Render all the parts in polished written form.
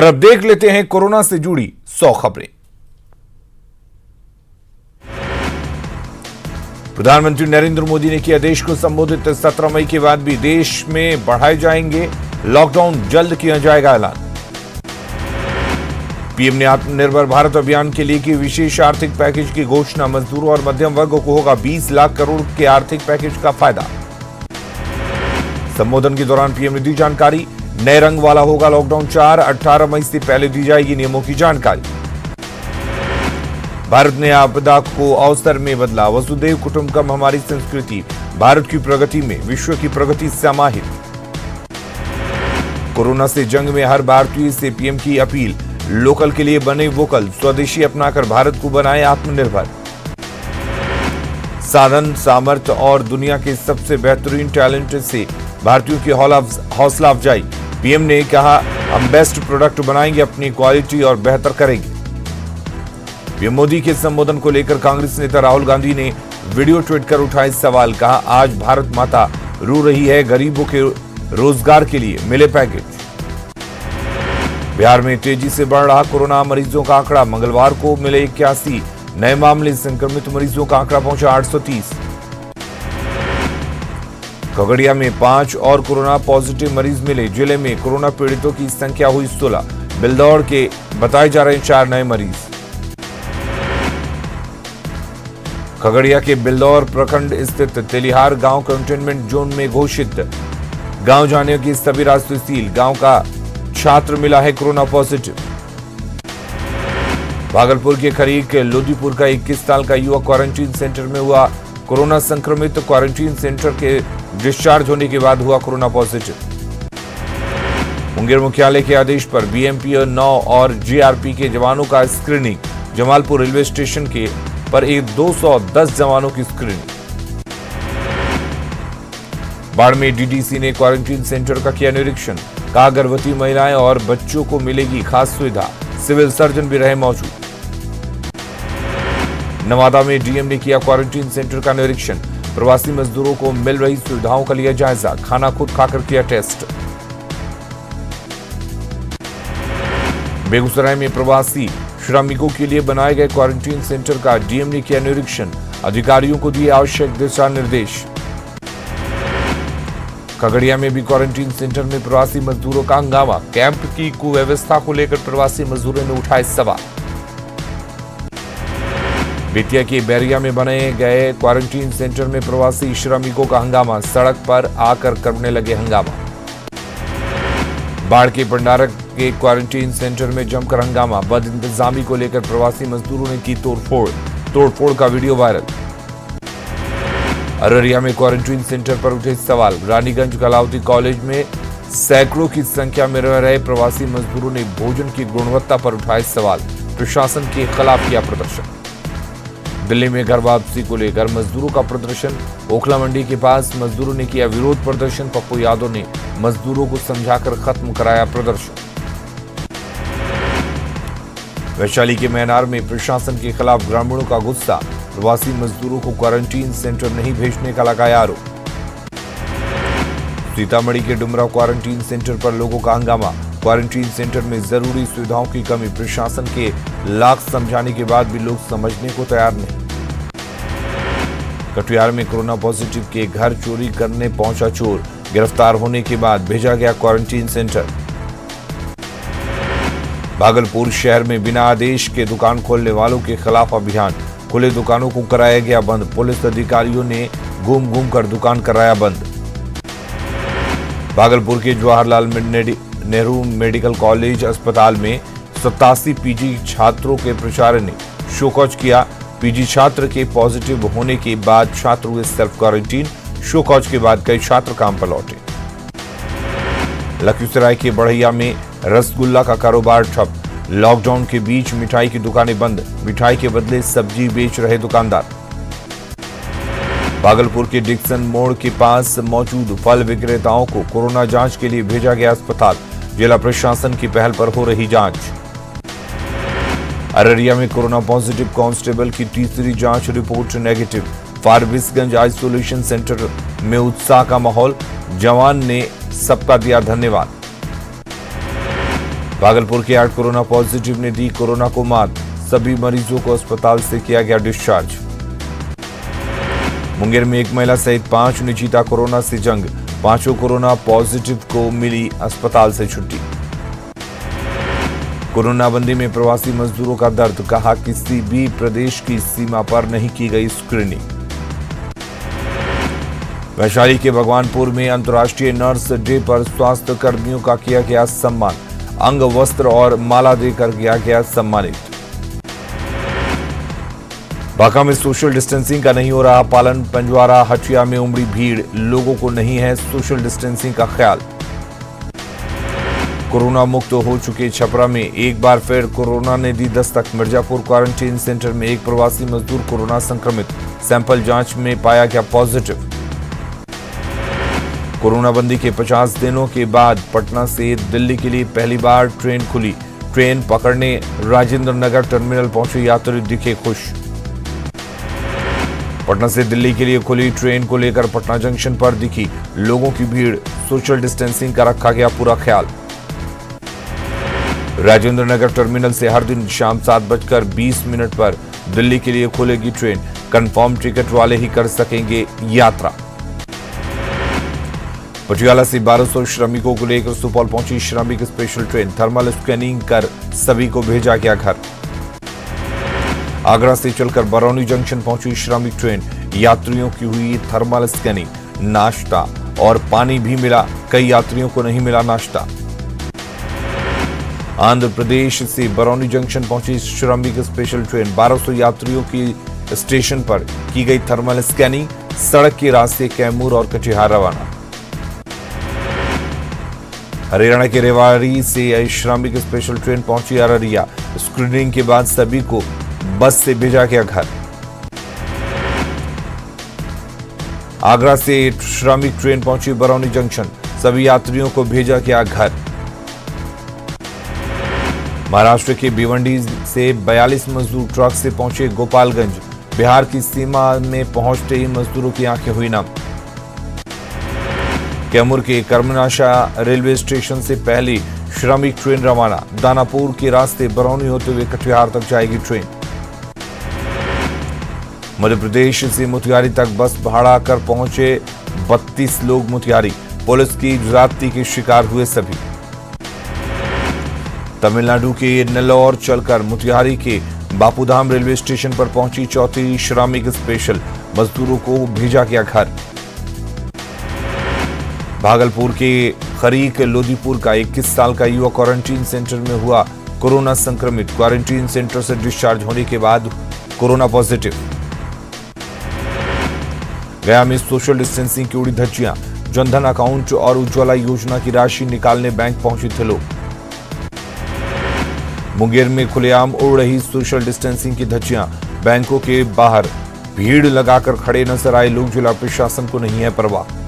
और अब देख लेते हैं कोरोना से जुड़ी 100 खबरें। प्रधानमंत्री नरेंद्र मोदी ने किया देश को संबोधित, 17 मई के बाद भी देश में बढ़ाए जाएंगे लॉकडाउन, जल्द किया जाएगा ऐलान। पीएम ने आत्मनिर्भर भारत अभियान के लिए की विशेष आर्थिक पैकेज की घोषणा, मजदूरों और मध्यम वर्ग को होगा 20 लाख करोड़ के आर्थिक पैकेज का फायदा। संबोधन के दौरान पीएम ने दी जानकारी, नए रंग वाला होगा लॉकडाउन 18 मई से पहले दी जाएगी नियमों की जानकारी। भारत ने आपदा को अवसर में बदला, वसुधैव कुटुंबकम हमारी संस्कृति, भारत की प्रगति में विश्व की प्रगति समाहित। कोरोना से जंग में हर भारतीय से पीएम की अपील, लोकल के लिए बने वोकल, स्वदेशी अपनाकर भारत को बनाए आत्मनिर्भर। साधन, सामर्थ्य और दुनिया के सबसे बेहतरीन टैलेंट से भारतीयों की हौसला अफजाई, पीएम ने कहा हम बेस्ट प्रोडक्ट बनाएंगे, अपनी क्वालिटी और बेहतर करेंगे। पीएम मोदी के संबोधन को लेकर कांग्रेस नेता राहुल गांधी ने वीडियो ट्वीट कर उठाए सवाल, कहा आज भारत माता रो रही है, गरीबों के रोजगार के लिए मिले पैकेज। बिहार में तेजी से बढ़ रहा कोरोना मरीजों का आंकड़ा, मंगलवार को मिले 81 नए मामले, संक्रमित मरीजों का आंकड़ा पहुंचा 830। खगड़िया में 5 और कोरोना पॉजिटिव मरीज मिले, जिले में कोरोना पीड़ितों की संख्या हुई 16, बिलदौर के बताए जा रहे 4 नए मरीज। खगड़िया के बिलदौर प्रखंड स्थित तेलिहार गांव कंटेनमेंट जोन में घोषित, गांव जाने की सभी रास्ते सील, गांव का छात्र मिला है कोरोना पॉजिटिव। भागलपुर के करीब लोदीपुर का 21 साल का युवक क्वारंटीन सेंटर में हुआ कोरोना संक्रमित, क्वारंटीन सेंटर के डिस्चार्ज होने के बाद हुआ कोरोना पॉजिटिव। मुंगेर मुख्यालय के आदेश पर बीएमपी 9 और जीआरपी के जवानों का स्क्रीनिंग, जमालपुर रेलवे स्टेशन के पर 210 जवानों की स्क्रीनिंग। बाढ़ में डीडीसी ने क्वारंटीन सेंटर का किया निरीक्षण, कहा गर्भवती महिलाएं और बच्चों को मिलेगी खास सुविधा, सिविल सर्जन भी रहे मौजूद। नवादा में डीएम ने किया क्वारंटीन सेंटर का निरीक्षण, प्रवासी मजदूरों को मिल रही सुविधाओं का लिया जायजा, खाना खुद खाकर किया टेस्ट। बेगूसराय में प्रवासी श्रमिकों के लिए बनाए गए क्वारंटीन सेंटर का डीएम ने किया निरीक्षण, अधिकारियों को दिए आवश्यक दिशा निर्देश। खगड़िया में भी क्वारंटीन सेंटर में प्रवासी मजदूरों का हंगामा, कैंप की कुव्यवस्था को लेकर प्रवासी मजदूरों ने उठाए सवाल। बेतिया के बैरिया में बने गए क्वारंटीन सेंटर में प्रवासी श्रमिकों का हंगामा, सड़क पर आकर करने लगे हंगामा। बाढ़ के भंडारक के क्वारंटीन सेंटर में जमकर हंगामा, बद इंतजामी को लेकर प्रवासी मजदूरों ने की तोड़फोड़ का वीडियो वायरल। अररिया में क्वारंटीन सेंटर पर उठे सवाल, रानीगंज कलावती कॉलेज में सैकड़ों की संख्या में रह रहे प्रवासी मजदूरों ने भोजन की गुणवत्ता पर उठाए सवाल, प्रशासन के खिलाफ किया प्रदर्शन। दिल्ली में घर वापसी को लेकर मजदूरों का प्रदर्शन, ओखला मंडी के पास मजदूरों ने किया विरोध प्रदर्शन, पप्पू यादव ने मजदूरों को समझाकर खत्म कराया प्रदर्शन। वैशाली के मैनार में प्रशासन के खिलाफ ग्रामीणों का गुस्सा, प्रवासी मजदूरों को क्वारंटीन सेंटर नहीं भेजने का लगाया आरोप। सीतामढ़ी के डुमरा क्वारंटीन सेंटर पर लोगों का हंगामा, क्वारंटीन सेंटर में जरूरी सुविधाओं की कमी, प्रशासन के लाख समझाने के बाद भी लोग समझने को तैयार नहीं। कटिहार में कोरोना पॉजिटिव के घर चोरी करने पहुंचा चोर, गिरफ्तार होने के बाद भेजा गया क्वारंटीन सेंटर। भागलपुर शहर में बिना आदेश के दुकान खोलने वालों के खिलाफ अभियान, खुले दुकानों को कराया गया बंद, पुलिस अधिकारियों ने घूम कर दुकान कराया बंद। भागलपुर के जवाहरलाल नेहरू मेडिकल कॉलेज अस्पताल में 87 पीजी छात्रों के प्राचार्य ने शोकॉज किया, पीजी छात्र के पॉजिटिव होने के बाद छात्र हुए सेल्फ क्वारंटीन, शोकॉज के बाद कई छात्र काम पर लौटे। लखीसराय के बढ़ैया में रसगुल्ला का कारोबार ठप, लॉकडाउन के बीच मिठाई की दुकानें बंद, मिठाई के बदले सब्जी बेच रहे दुकानदार। भागलपुर के डिक्सन मोड़ के पास मौजूद फल विक्रेताओं को कोरोना जांच के लिए भेजा गया अस्पताल, जिला प्रशासन की पहल पर हो रही जांच। अररिया में कोरोना पॉजिटिव कांस्टेबल की तीसरी जांच report negative, Forbesganj isolation centre में उत्साह का माहौल, जवान ने सबका दिया धन्यवाद। भागलपुर के 8 कोरोना पॉजिटिव ने दी कोरोना को मात, सभी मरीजों को अस्पताल से किया गया डिस्चार्ज। मुंगेर में एक महिला सहित 5 ने जीता कोरोना से जंग, 5 कोरोना पॉजिटिव को मिली अस्पताल से छुट्टी। कोरोना बंदी में प्रवासी मजदूरों का दर्द, कहा किसी भी प्रदेश की सीमा पर नहीं की गई स्क्रीनिंग। वैशाली के भगवानपुर में अंतर्राष्ट्रीय नर्स डे पर स्वास्थ्य कर्मियों का किया गया सम्मान, अंग वस्त्र और माला देकर किया गया सम्मानित। बांका में सोशल डिस्टेंसिंग का नहीं हो रहा पालन, पंजवारा हटिया में उमड़ी भीड़, लोगों को नहीं है सोशल डिस्टेंसिंग का ख्याल। कोरोना मुक्त हो चुके छपरा में एक बार फिर कोरोना ने दी दस्तक, मिर्जापुर क्वारंटीन सेंटर में एक प्रवासी मजदूर कोरोना संक्रमित, सैंपल जांच में पाया गया पॉजिटिव। कोरोना बंदी के 50 दिनों के बाद पटना से दिल्ली के लिए पहली बार ट्रेन खुली, ट्रेन पकड़ने राजेंद्र नगर टर्मिनल पहुंचे यात्री दिखे खुश। पटना से दिल्ली के लिए खुली ट्रेन को लेकर पटना जंक्शन पर दिखी लोगों की भीड़, सोशल डिस्टेंसिंग का रखा गया पूरा ख्याल। राजेंद्र नगर टर्मिनल से हर दिन शाम 7:20 पर दिल्ली के लिए खुलेगी ट्रेन, कंफर्म टिकट वाले ही कर सकेंगे यात्रा। पटियाला से 1200 श्रमिकों को लेकर सुपौल पहुंची श्रमिक स्पेशल ट्रेन, थर्मल स्कैनिंग कर सभी को भेजा गया घर। आगरा से चलकर बरौनी जंक्शन पहुंची श्रमिक ट्रेन, यात्रियों की हुई थर्मल स्कैनिंग, नाश्ता और पानी भी मिला, कई यात्रियों को नहीं मिला नाश्ता। आंध्र प्रदेश से बरौनी जंक्शन पहुंची श्रमिक स्पेशल ट्रेन, 1200 यात्रियों की स्टेशन पर की गई थर्मल स्कैनिंग, सड़क के रास्ते कैमूर और कटिहार रवाना। हरियाणा के रेवाड़ी से श्रमिक स्पेशल ट्रेन पहुंची अररिया, स्क्रीनिंग के बाद सभी को बस से भेजा गया घर। आगरा से श्रमिक ट्रेन पहुंची बरौनी जंक्शन, सभी यात्रियों को भेजा गया घर। महाराष्ट्र के भिवंडी से 42 मजदूर ट्रक से पहुंचे गोपालगंज, बिहार की सीमा में पहुंचते ही मजदूरों की आंखें हुई नम। कैमूर के कर्मनाशा रेलवे स्टेशन से पहली श्रमिक ट्रेन रवाना, दानापुर के रास्ते बरौनी होते हुए कटिहार तक जाएगी ट्रेन। मध्य प्रदेश से मोतिहारी तक बस भाड़ा कर पहुंचे 32 लोग मोतिहारी, पुलिस की ज्यादती के शिकार हुए सभी। तमिलनाडु के नेल्लोर चलकर मोतिहारी के बापूधाम रेलवे स्टेशन पर पहुंची चौथी श्रमिक स्पेशल, मजदूरों को भेजा गया घर। भागलपुर के खरीक लोदीपुर का 21 साल का युवक क्वारंटीन सेंटर में हुआ कोरोना संक्रमित, क्वारंटीन सेंटर से डिस्चार्ज होने के बाद कोरोना पॉजिटिव। गया में सोशल डिस्टेंसिंग की उड़ी धज्जियां, जनधन अकाउंट और उज्ज्वला योजना की राशि निकालने बैंक पहुंचे थे लोग। मुंगेर में खुलेआम उड़ रही सोशल डिस्टेंसिंग की धज्जियां, बैंकों के बाहर भीड़ लगाकर खड़े नजर आए लोग, जिला प्रशासन को नहीं है परवाह।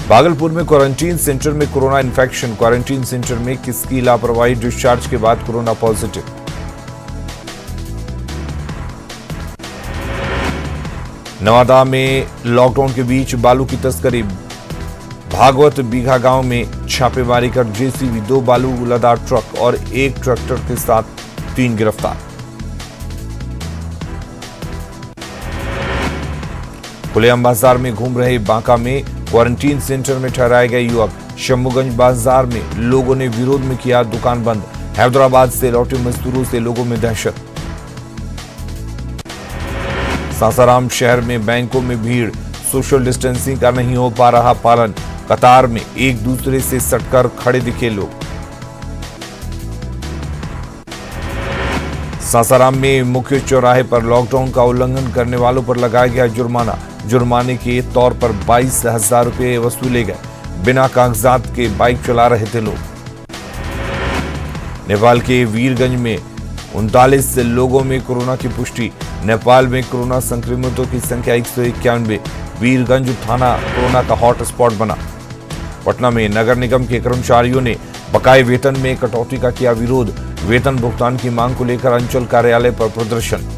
भागलपुर में क्वारंटीन सेंटर में कोरोना इन्फेक्शन, क्वारंटीन सेंटर में किसकी लापरवाही, डिस्चार्ज के बाद कोरोना पॉजिटिव। नवादा में लॉकडाउन के बीच बालू की तस्करी, भागवत बीघा गांव में छापेमारी कर जेसीबी, 2 बालू लदा ट्रक और 1 ट्रैक्टर के साथ 3 गिरफ्तार। खुलेआम बाजार में घूम रहे बांका में क्वारंटीन सेंटर में ठहराया गया युवक, शंभूगंज बाजार में लोगों ने विरोध में किया दुकान बंद, हैदराबाद से लौटे मजदूरों से लोगों में दहशत। सासाराम शहर में बैंकों में भीड़, सोशल डिस्टेंसिंग का नहीं हो पा रहा पालन, कतार में एक दूसरे से सटकर खड़े दिखे लोग। सासाराम में मुख्य चौराहे पर लॉकडाउन का उल्लंघन करने वालों पर लगाया गया जुर्माना, जुर्माने के तौर पर 22,000 रुपये वसूले गए, बिना कागजात के बाइक चला रहे थे लोग। नेपाल के वीरगंज में 39 लोगों में कोरोना की पुष्टि, नेपाल में कोरोना संक्रमितों की संख्या 191, वीरगंज थाना कोरोना का हॉटस्पॉट बना। पटना में नगर निगम के कर्मचारियों ने बकाये वेतन में कटौती का किया विरोध, वेतन भुगतान की मांग को लेकर अंचल कार्यालय पर प्रदर्शन।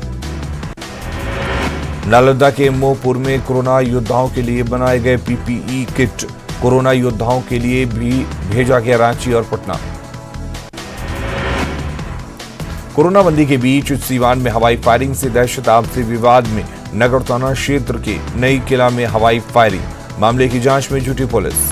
नालंदा के मोहपुर में कोरोना योद्धाओं के लिए बनाए गए पीपीई किट, कोरोना योद्धाओं के लिए भी भेजा गया रांची और पटना। कोरोना बंदी के बीच सीवान में हवाई फायरिंग से दहशत, आपसी विवाद में नगर थाना क्षेत्र के नई किला में हवाई फायरिंग, मामले की जांच में जुटी पुलिस।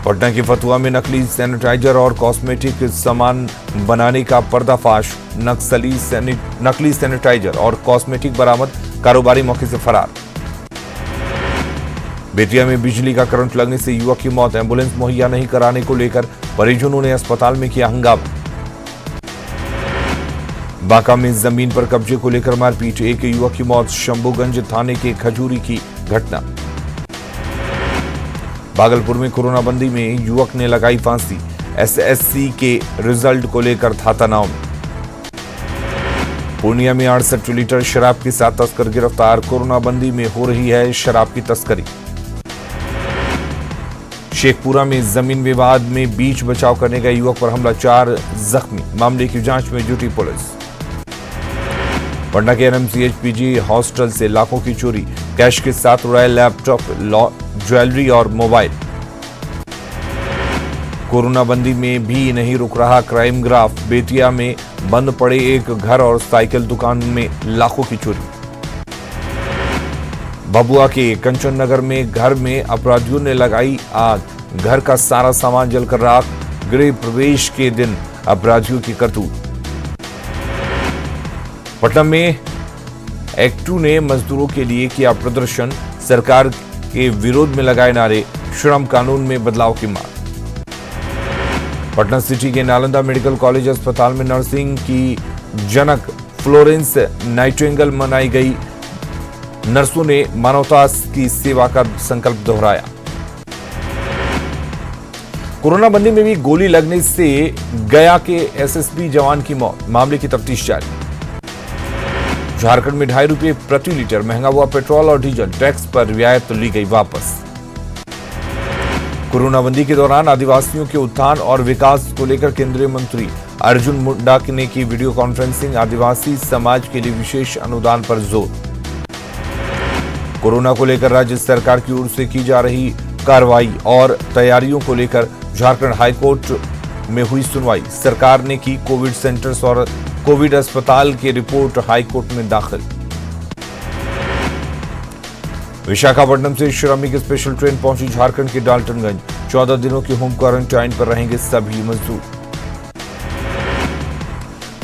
पटना के फतुहा में नकली सैनिटाइजर और कॉस्मेटिक सामान बनाने का पर्दाफाश, नकली सैनिटाइजर और कॉस्मेटिक बरामद, कारोबारी मौके से फरार। बेतिया में बिजली का करंट लगने से युवक की मौत, एम्बुलेंस मुहैया नहीं कराने को लेकर परिजनों ने अस्पताल में किया हंगामा। बांका में जमीन पर कब्जे को लेकर मारपीट, एक युवक की मौत, शंभूगंज थाने के खजूरी की घटना। भागलपुर में कोरोना बंदी में युवक ने लगाई फांसी, एसएससी के रिजल्ट को लेकर था तनाव में। पूर्णिया में 68 लीटर शराब के साथ तस्कर गिरफ्तार, कोरोना बंदी में हो रही है शराब की तस्करी। शेखपुरा में जमीन विवाद में बीच बचाव करने गए युवक पर हमला, 4 जख्मी, मामले की जांच में जुटी पुलिस। पटना के एनएमसीएच पीजी हॉस्टल से लाखों की चोरी, कैश के साथ उड़ाए लैपटॉप, ज्वेलरी और मोबाइल। कोरोना बंदी में भी नहीं रुक रहा क्राइम ग्राफ, बेतिया में बंद पड़े एक घर और साइकिल दुकान में लाखों की चोरी। भभुआ के कंचन नगर में घर में अपराधियों ने लगाई आग, घर का सारा सामान जलकर राख, गृह प्रवेश के दिन अपराधियों की करतूत। पटना में एक्टू ने मजदूरों के लिए किया प्रदर्शन, सरकार के विरोध में लगाए नारे, श्रम कानून में बदलाव की मांग। पटना सिटी के नालंदा मेडिकल कॉलेज अस्पताल में नर्सिंग की जनक फ्लोरेंस नाइटिंगेल मनाई गई, नर्सों ने मानवता की सेवा का संकल्प दोहराया। कोरोना बंदी में भी गोली लगने से गया के एसएसबी जवान की मौत, मामले की तफ्तीश जारी। झारखंड में 2.5 रुपये प्रति लीटर महंगा हुआ पेट्रोल और डीजल, टैक्स पर रियायत ली गई वापस। कोरोना बंदी के दौरान आदिवासियों के उत्थान और विकास को लेकर केंद्रीय मंत्री अर्जुन मुंडा ने की वीडियो कॉन्फ्रेंसिंग, आदिवासी समाज के लिए विशेष अनुदान पर जोर। कोरोना को लेकर राज्य सरकार की ओर से की जा रही कार्रवाई और तैयारियों को लेकर झारखंड हाईकोर्ट में हुई सुनवाई, सरकार ने की कोविड सेंटर्स और कोविड अस्पताल की रिपोर्ट हाईकोर्ट में दाखिल। विशाखापट्टनम से श्रमिक स्पेशल ट्रेन पहुंची झारखंड के डाल्टनगंज, 14 दिनों के होम क्वारंटाइन पर रहेंगे सभी मजदूर।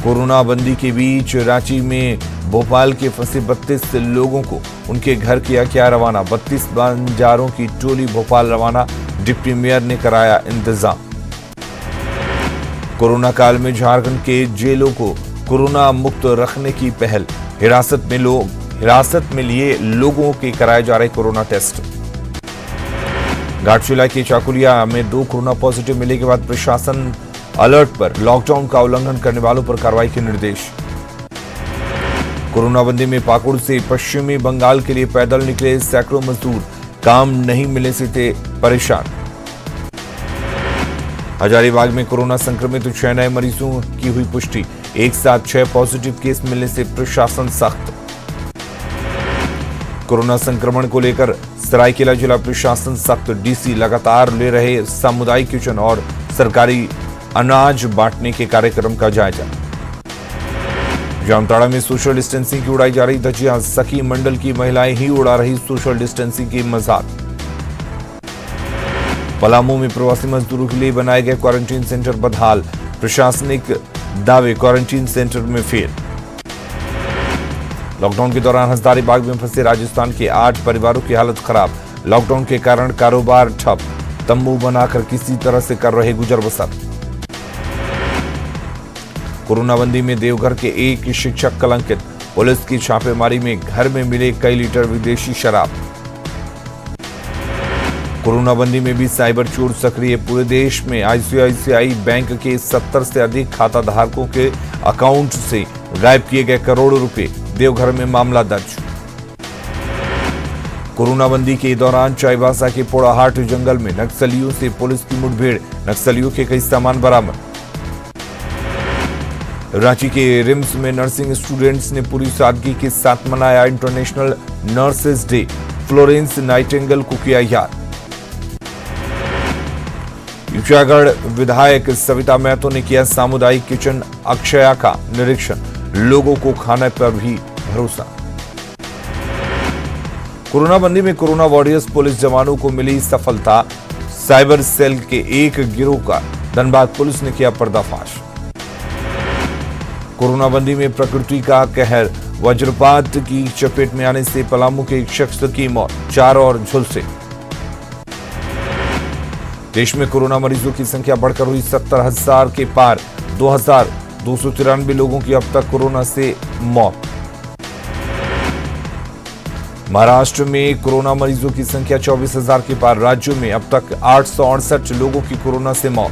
कोरोना बंदी के बीच रांची में भोपाल के फंसे 32 लोगों को उनके घर किया क्या रवाना, 32 बंजारों की टोली भोपाल रवाना, डिप्टी मेयर ने कराया इंतजाम। कोरोना काल में झारखंड के जेलों को कोरोना मुक्त रखने की पहल, हिरासत में लिए लोगों के कराए जा रहे कोरोना टेस्ट। घाटशिला के चाकुलिया में 2 कोरोना पॉजिटिव मिलने के बाद प्रशासन अलर्ट पर, लॉकडाउन का उल्लंघन करने वालों पर कार्रवाई के निर्देश। कोरोना बंदी में पाकुड़ से पश्चिमी बंगाल के लिए पैदल निकले सैकड़ों मजदूर, काम नहीं मिलने से थे परेशान। हजारीबाग में कोरोना संक्रमित 6 नए मरीजों की हुई पुष्टि, एक साथ 6 पॉजिटिव केस मिलने से प्रशासन सख्त। कोरोना संक्रमण को लेकर सरायकेला जिला प्रशासन सख्त, डीसी लगातार ले रहे सामुदायिक किचन और सरकारी अनाज बांटने के कार्यक्रम का जायजा। जामताड़ा में सोशल डिस्टेंसिंग की उड़ाई जा रही धज्जियां, सखी मंडल की महिलाएं ही उड़ा रही सोशल डिस्टेंसिंग की मजाक। पलामू में प्रवासी मजदूरों के लिए बनाए गए क्वारंटीन सेंटर बदहाल, प्रशासनिक दावे क्वारंटीन सेंटर में फेल। लॉकडाउन के दौरान हजारीबाग में फंसे राजस्थान के 8 परिवारों की हालत खराब, लॉकडाउन के कारण कारोबार ठप, तंबू बनाकर किसी तरह से कर रहे गुजर बसर। कोरोना बंदी में देवघर के एक शिक्षक कलंकित, पुलिस की छापेमारी में घर में मिले कई लीटर विदेशी शराब। कोरोना बंदी में भी साइबर चोर सक्रिय, पूरे देश में आईसीआईसीआई बैंक के 70 से अधिक खाता धारकों के अकाउंट से गायब किए गए करोड़ों रुपए, देवघर में मामला दर्ज। कोरोना बंदी के दौरान चाईबासा के पोड़ाहाट जंगल में नक्सलियों से पुलिस की मुठभेड़, नक्सलियों के कई सामान बरामद। रांची के रिम्स में नर्सिंग स्टूडेंट्स ने पूरी सादगी के साथ मनाया international nurses day, Florence Nightingale को किया याद। ऊंचागढ़ विधायक सविता महतो ने किया सामुदायिक किचन अक्षया का निरीक्षण, लोगों को खाने पर भी भरोसा। कोरोना बंदी में कोरोना वॉरियर्स पुलिस जवानों को मिली सफलता, साइबर सेल के एक गिरोह का धनबाद पुलिस ने किया पर्दाफाश। कोरोना बंदी में प्रकृति का कहर, वज्रपात की चपेट में आने से पलामू के एक शख्स की मौत, 4 और झुलसे। देश में कोरोना मरीजों की संख्या बढ़कर हुई 70,000 के पार, 2,293 लोगों की अब तक कोरोना से मौत। महाराष्ट्र में कोरोना मरीजों की संख्या 24,000 के पार, राज्यों में अब तक 868 लोगों की कोरोना से मौत।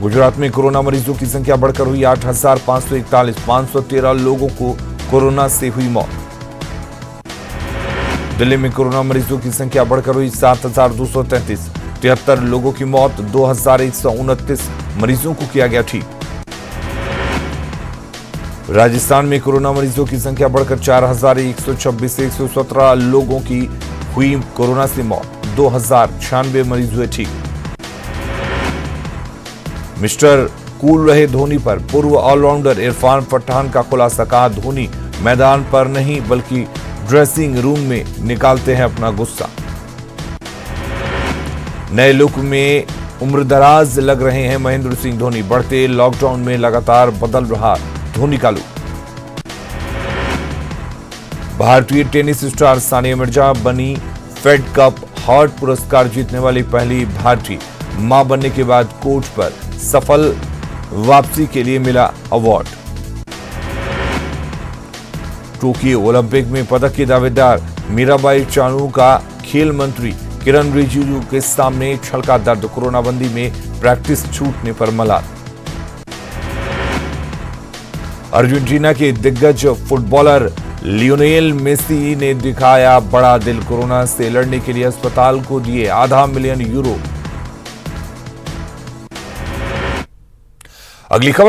गुजरात में कोरोना मरीजों की संख्या बढ़कर हुई 8,541, 513 लोगों को कोरोना से हुई मौत। दिल्ली में कोरोना मरीजों की संख्या बढ़कर हुई 7,233, 73 लोगों की मौत, 2,129 मरीजों को किया गया ठीक। राजस्थान में कोरोना मरीजों की संख्या बढ़कर 4,126, 117 लोगों की हुई कोरोना से मौत, 2,096 मरीज हुए ठीक। मिस्टर कूल रहे धोनी पर पूर्व ऑलराउंडर इरफान पठान का खुलासा, कहा धोनी मैदान पर नहीं बल्कि ड्रेसिंग रूम में निकालते हैं अपना गुस्सा। नए लुक में उम्रदराज लग रहे हैं महेंद्र सिंह धोनी, बढ़ते लॉकडाउन में लगातार बदल रहा धोनी का लुक। भारतीय टेनिस स्टार सानिया मिर्जा बनी फेड कप हॉट पुरस्कार जीतने वाली पहली भारतीय, मां बनने के बाद कोर्ट पर सफल वापसी के लिए मिला अवार्ड। टोक्यो ओलंपिक में पदक की दावेदार मीराबाई चानू का खेल मंत्री किरण रिजिजू के सामने छलका दर्द, कोरोना बंदी में प्रैक्टिस छूटने पर मलाल। अर्जेंटीना के दिग्गज फुटबॉलर लियोनेल मेसी ने दिखाया बड़ा दिल, कोरोना से लड़ने के लिए अस्पताल को दिए आधा मिलियन यूरो। अगली खबर